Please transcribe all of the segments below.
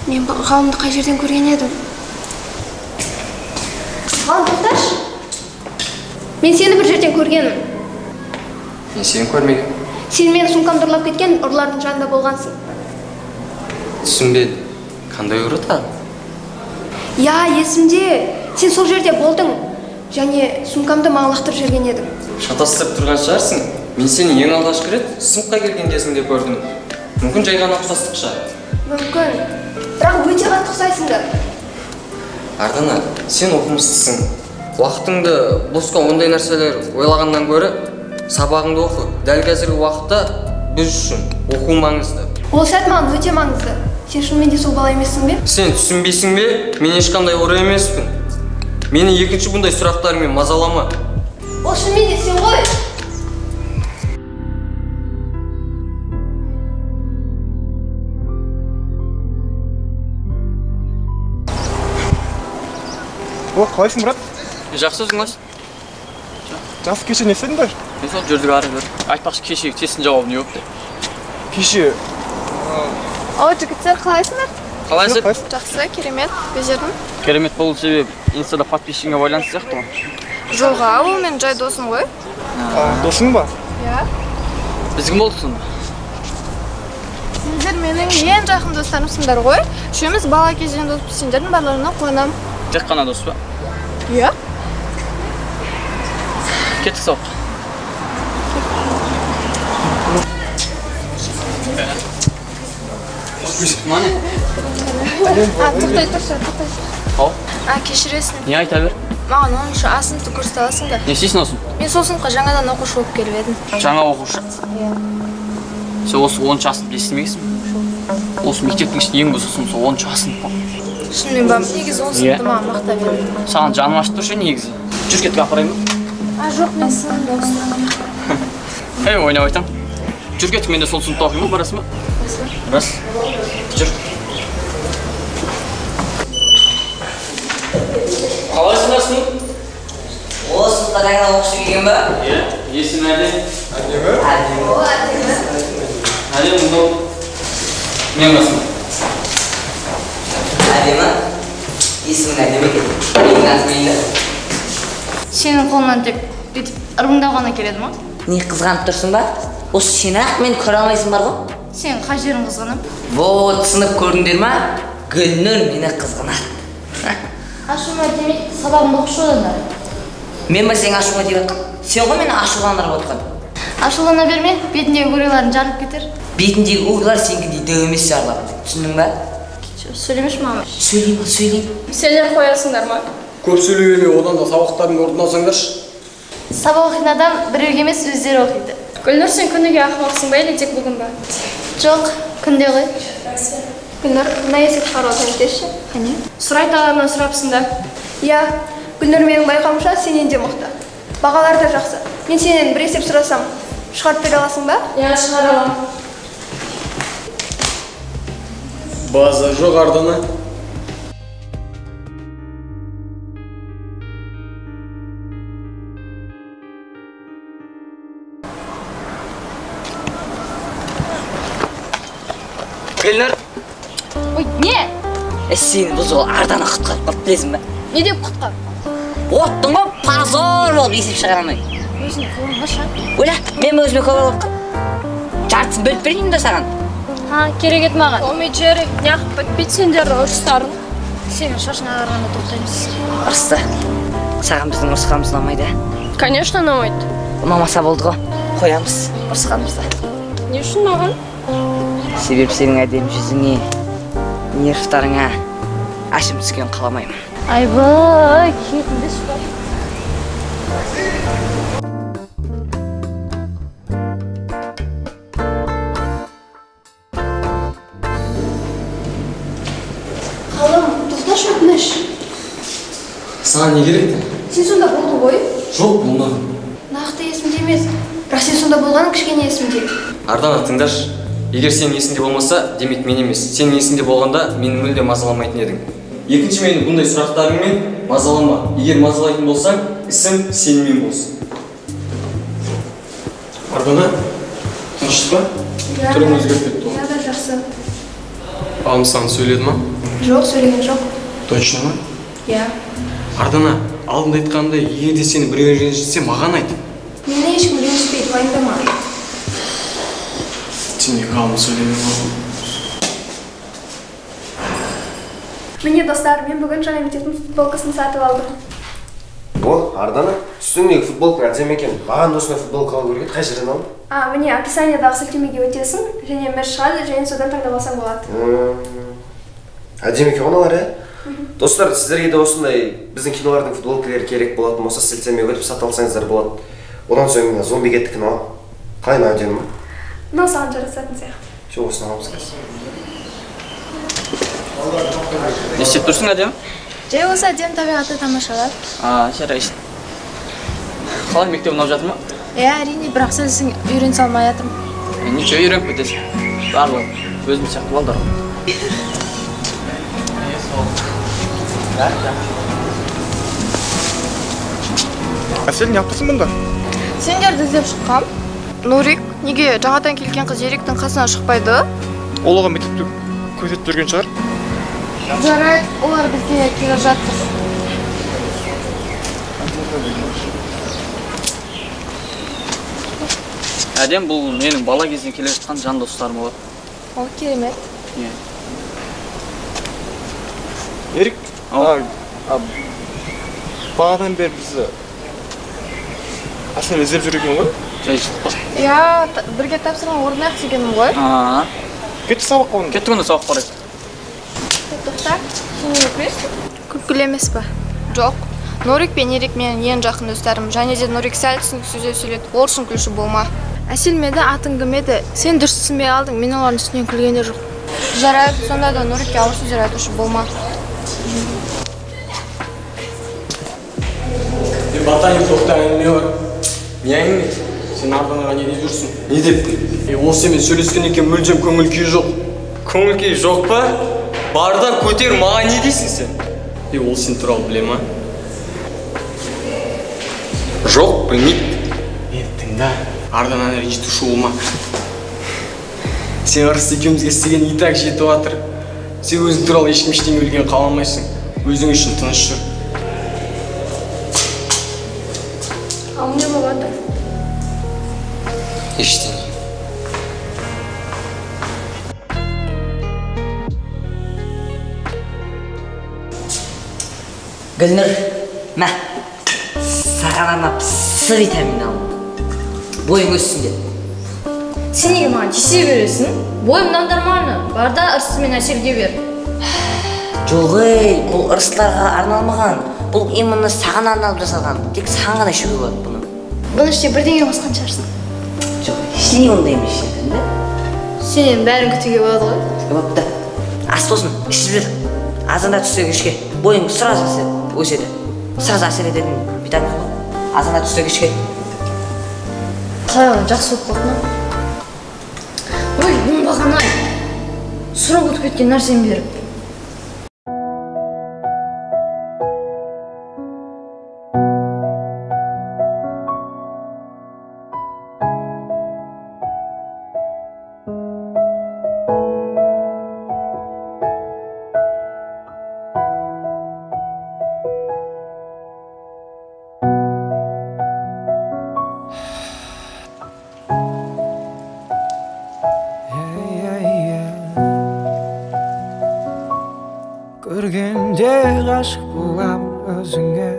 Мен ғалымды қай жерден көрген едім? Ғалым, тоқташы. Мен сені бір жерден көргенмін. Мен сені көрмеген. Сен мені сумкамды ұрлап кеткен ұрылардың жанында болғансың. Түсінбедім. Қандай ұры тағы? Я, есімде. Сен сол жерде болдың. Және сумкамды маған лақтырып жіберген едің. Шатастырып тұрған шығарсың. Мен сені ең алғашқы рет сыныпқа келген кезіңде көрдім. Мүмкін жай ғана ұқсастық шығар. Мүмкін. Бірақ өте қатты ұқсайсыңдар. Ардана, сен оқымыстысың. Уақытыңды босқа ондай нәрселер ойлағаннан гөрі сабағыңды оқы. Дәл қазіргі уақытта біз үшін оқу маңызды. Ол сәт маған өте маңызды. Сен шынымен де сол бала емессің бе? Сен түсінбейсің бе? Мен ешқандай ұры емеспін. Мені екінші бұндай сұрақтармен мазалама. Ол шынымен де сен ғой. О, қалайсың, брат? Жақсы өзің Жақсы, кеше не істедіңдер? Мен сол жүрдік ары бері. Айтпақшы кешегі тесттің жауабы не болды? Кеше... О, жігіттер, қалайсыңдар? Қалайсың? Жақсы, керемет. Безердің? Керемет болу себебі инстада подписчигіңе байланысты сияқты ма? Жоға, ол мен жай досым ғой. Досың ба? Иә. Біз кім болдық сонда? Сендер менің ең жақын достарымсыңдар ғой. Үшеуміз бала кезден доспыз, сендердің барларына қуанамын. Тек қана дос па? Иә. Кеттік сауық. Мане? Тоқтай тұршы, тоқтай. Ау? Кешіресің. Не айта бер? Маған 10-шы А сыныпты көрсете аласың да. Не істейсің осыны? Мен сол сыныпқа жаңадан оқушы болып келіп едім. Жаңа оқушы? Иә. Сен осы 10-шы А сыныпты естімейсің? Осы мектептің ішінде ең бұзықсың, сол 10-шы А сынып қой. Шынымен ба, негізі 10 сыныпты маған мақтап еді. Саған жаным ашып тұршы негізі. Жүр кеттік апарайын ба? Жоқ, мен сынып досым. Ойнап айтам. Жүр кеттік, мен де сол сыныпта оқимын ба, барасың ба? Рас. Жүр. Қалайсыңдар сынып? О, сыныпқа жаңа оқушы келген ба? Иә, есім әдем. Әдемі? Әдем, мұндау. Мен басым. Әдемі? Есімің әдемі екен. Менің атым енді. Сенің қолынан тек бүйтіп ырымдау ғана келеді ма? Не қызғанып тұрсың ба? Осы сен ақ мені көре алмайсың бар ғой? Сен қай жерің қызғанам? Вот, сынып көрдіңдер ма? Гүлнұр мені қызғанады. Ашуыма демек сабағымды оқушы одандар. Мен ба сен ашуға деп жатқан? Сен ғой мені ашуландырып отқан. Ашулана берме, бетіндегі угрыларын жарып кетер. Бетіндегі угрылар сенікіндей дөу емес жарылады. Түсіндің ба? Сөйлемеші мама. Сөйлеймін. Сендер қоясыңдар ма? Көп сөйлей одан да сабақтардың орнын алсаңдаршы. Сабақ оқитын адам біреуге емес өздері оқиды. Гүлнұр, сен күніге ақымақсың ба, или тек бүгін ба? Жоқ, күнде ғой. Гүлнұр, мына есеп шығарып өтеші. Қане? Сұрайталарынан сұрапсың да. Иә, Гүлнұр менің байқауымша сенен де мықты. Бағалар да жақсы. Мен сенен бір есеп сұрасам, шығарып бере аласың ба? Иә, шығара аламын. База жоқ Ардана. Гүлнұр, Ой, не? сені бұл жолы Ардана құтқарып қалды, білесің ба? Не деп құтқа? Оттың ғой, позор болып есеп шығара алмай. Өзің қолыңға шақ. Ойла, мен өзіме көбір болып жартысын бөліп берейін да саған. Керек ет маған. Омей Джерри, неғып бітпейді сендер ұрыстарын. Сенің шашын ағарғанда тоқтаймыз. Ұрысты. Саған біздің ұрысқанымыз ұнамайды, ә? Конечно, ұнамайды. Ұнамаса болды ғой. Қоямыз ұрысқанымызды. Не үшін маған? Себеп сенің әдемі жүзіңе, нервтарыңа ашым түскен қаламаймын. Айбай, кетінді шыпар. Қалым, тоқташы өтініш. Саған не керек? Сен сонда болды ғой? Жоқ, болмаған. Нақты есімде емес. Бірақ сен сонда болғаның кішкене есімде. Ардана, тыңдашы. Егер сенің есіңде болмаса, демек мен емес. Сенің есіңде болғанда мені мүлде мазаламайтын едің. Екінші мені бұндай сұрақтарыңмен мазалама. Егер мазалайтын болсаң, ісім сенімен болсын. Ардана, тыныштық па? Түрің өзгеріп кетті ғой. Иә да жақсы. Балым саған сөйледі ма? Жоқ, сөйлеген жоқ. Точно ма? Иә. Ардана, алдында айтқандай, егер де сені біреу ренжітсе, маған айт. Мені ешкім ренжітпейді, уайымдама. Сен ғалым сөйлеме ма? Міне достар, мен бүгін жаңа мектептің футболкасын сатып алдым. О, Ардана, үстіңдегі футболка әдемі екен. Маған осындай футболка алу керек еді, қай жерден алдың? Міне описаниедағы сілтемеге өтесің, және мэр шығады, және содан таңдап алсаң болады. Әдемі екен оналар, ә? Достар, сіздерге де осындай біздің кинолардың футболкалары керек болатын болса, сілтемеге өтіп сатып алсаңыздар болады. Одан соң зомби кеттікін ал. Қалай ма, әдемі ма? Мынау саған жарасатын сияқты. Жоқ, осыны аламыз қазір. Не істеп тұрсың, әдемі? Жай осы әдемі табиғатты тамашалап. Жарайсың. Қалай, мектеп ұнап жатыр ма? Әрине, бірақ сен үйрене салмай жатырмын. Ничего, үйреніп кетесің. Барлығы өзім сияқты балдар ғой. Әсел, не yaptырсың мұнда? Сендерді іздеп шыққам. Нурик, неге жаңадан келген қыз Еріктің қасынан шықпайды? Ол оған мектепті көрсетіп жүрген шығар. Жарайды, олар бізге келе жатыр. Әдем, бұл менің бала кезден келе жатқан жан достарым болады. Ол керемет. Ерік, бағадан бері бізді Әсел іздеп жүр екен ғой? Жай шықпа. Бірге тапсырған орнақ дегенім ғой. Кетті сабаққа оны. Кетті күнде сабақ барайық. Тоқта, сен не күлесің? Күлкілі емес па? Жоқ. Нурик пен Ерік менің ең жақын достарым. Және де Нурик сәл түсініксіз сөйледі. Ол үшін күлші болма. Әсел меді, атың кім еді? Сен дұрыс түсінбей алдың, мен олардың үстінен күлген де жоқ. Жарайды, сонда да Нурикке ауыр сөздер айтушы болма. Батайын тоқта әңгіме бар. Не әңгіме? Сен Арданаға не деп жүрсің? Не деп? Осы мен сөйлескен екен мүлдем көңіл күйі жоқ. Көңіл күйі жоқ па? Бардан көтер, маған не дейсің сен? Ол сен туралы біле ма? Жоқ, білмейді. Тыңда, Ардананы ренжітуші болма. Сен ырыс екеумізге істеген и так жетіп жатыр. Сен өзің туралы ешкім ештеңе білген қаламайсың. Өзің үшін тыныш жүр. Ал не болады? Ештеңе. Гүлнұр, мә, саған арнап С витамин ал. Бойың өссін деп. Сен неге маған тисе бересің? Бойымнан нормально. Барда ырысымен Әселге бер. Жоқ ей, бұл ырыстарға арналмаған. Бұл именно саған арналып жасалған. Тек саған ғана ішуге болады бұны. Бұны іште бірдеңе қосқан шығарсың. Жоқ, ештеңе ондай емес шекілді. Сенен бәрін күтуге болады ғой. Бопты. Ас болсын, ішіп жүр. Азанда түссе кешке. Бойың сразу өседі. Сразу әсер ететін витамин ғой. Азанда түссе кешке. Қалай жақсы болып қалдың? Ой, оңбаған-ай. Сұрап өтіп кеткен нәрсені беріп. Көргенде ғашық болам өзіңе,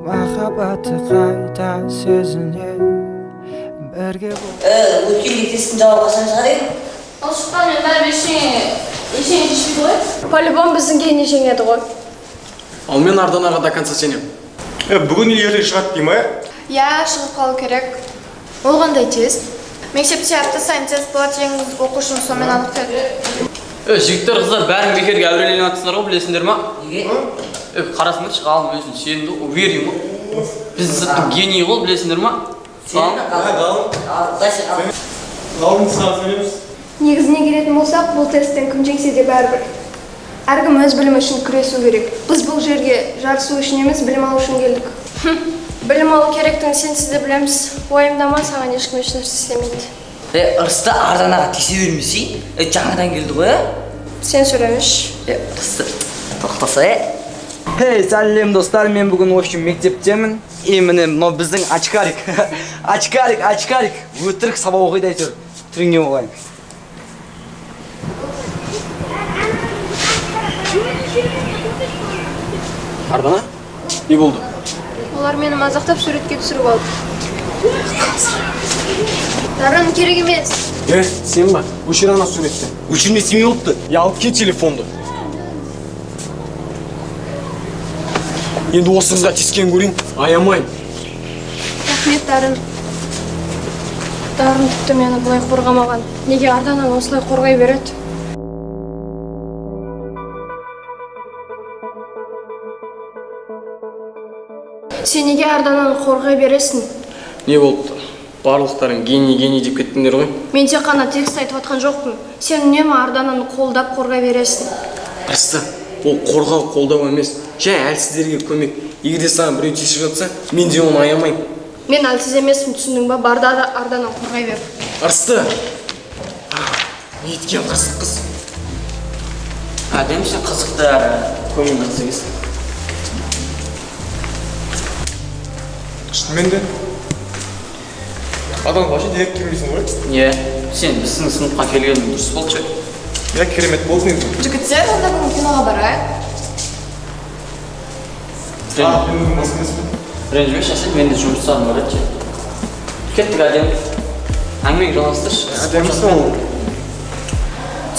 махаббатты қайта сезіне бірге бол. Өткенге тесттің жауабы қашан шығар еді? Ол шыққанмен бәрі ештеңе шешпейді ғой. По-любому біздің кейінен жеңеді ғой. Ал мен Арданаға до конца сенем. Бүгін ертең шығады дей ма? Шығып қалу керек. Ол қандай тест? Мектепте апта сайын тест болады, ең оқушының сонымен анықтайды. Жігіттер, қыздар бәрін бекерге әуреленіп жатсыңдар ғой, білесіңдер ма? Неге? Қарасыңдаршы, ғалым өзін сенімді, уверен ғой. Біздің сыныптың гений ғой, білесіңдер ма? Ғалым саған сөйлейміз. Негізіне келетін болсақ, бұл тесттен кім жеңсе де бәрібір. Әркім өз білімі үшін күресу керек. Біз бұл жерге жарысу үшін емес, білім алу үшін келдік. Білім алу керектігін сенсіз де білеміз. Уайымдама, саған ешкім еш нәрсе істемейді. Ырысты Арданаға тисе бермесей, жаңадан келді ғой, Сен сөйлемеш. Ырысты тоқтаса, сәлем достар, мен бүгін общем мектептемін. Міне мынау біздің очкарик. Очкарик. Өтірік сабақ оқиды әйтеуір. Түріңе болайын. Ардана, не болды? Олар мені мазақтап суретке түсіріп алды. Дарын керек емес. Сен ба? Өшір ана суретті. Өшірме семей болыпты. Алып кет телефонды. Енді осы қызға тиіскен көрейін, аямайын. Рахмет, Дарын. Дарын тіпті мені бұлай қорғамаған. Неге Ардананы осылай қорғай береді? Сен неге Ардананы қорғай бересің? Не болыпты? Барлықтарың гений деп кеттіңдер ғой. Мен тек қана текст айтып атқан жоқпын. Сен үнемі Ардананы қолдап қорғай бересің. Ырысты, ол қорғау қолдау емес. Жай әлсіздерге көмек. Егер де саған біреу тиісіп жатса, мен де оны аямайын. Мен әлсіз емеспін, түсіндің ба? Барда да Ардананы қорғай бер. Ырысты! Неткен қызық қыз. Әдемі сен қызықты әрі көңіл қызық емес. Шынымен де? Адам вообще директ келмейсің ғой? Сен біздің сыныпқа келгенің дұрыс болды ше. Керемет болды негізі. Жігіттер, онда бүгін киноға барайық. Мен бүгін бос емеспін. Ренжімеш, әсел, мен де жұмыстарым бар еді ше. Кеттік әдемі. Әңгімең жалғастыршы. Әдемісің ол.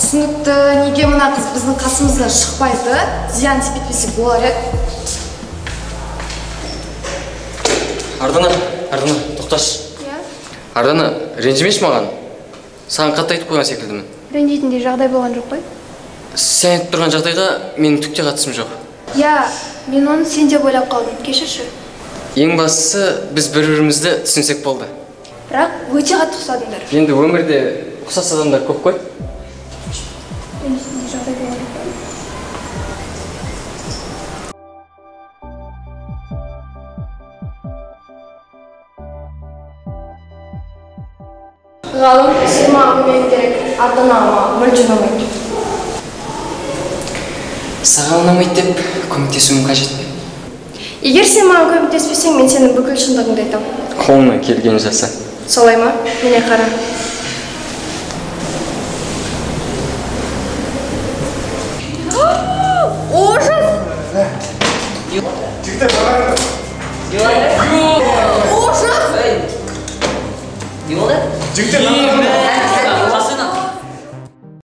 Түсінікті, неге мына қыз біздің қасымыздан шықпайды? Зиян тепетпесек болар еді. Ардана, тоқташы. Ардана, ренжімеш маған. Саған қатты айтып қойған секілдімін. Ренжитіндей жағдай болған жоқ қой? Сен айтып тұрған жағдайға менің түк те қатысым жоқ. Мен оны сен деп ойлап қалдым, кешірші. Ең бастысы, біз бір-бірімізді түсінсек болды. Бірақ өте қатты ұқсадыңдар. Енді өмірде ұқсас адамдар көп қой. Ренжитіндей жағдай болған жоқ қой? Ғалым, сен маған көмегің керек. Арданама мүлде ұнамайды. Саған ұнамайды деп көмектесуім қажет пе? Егер сен маған көмектеспесең, мен сенің бүкіл шындығыңды айтам. Қолыңнан келгенін жаса. Солай ма? Міне қара. Ужас! Жігіттер, барайық. Ужас! Не болды? Жігіттер,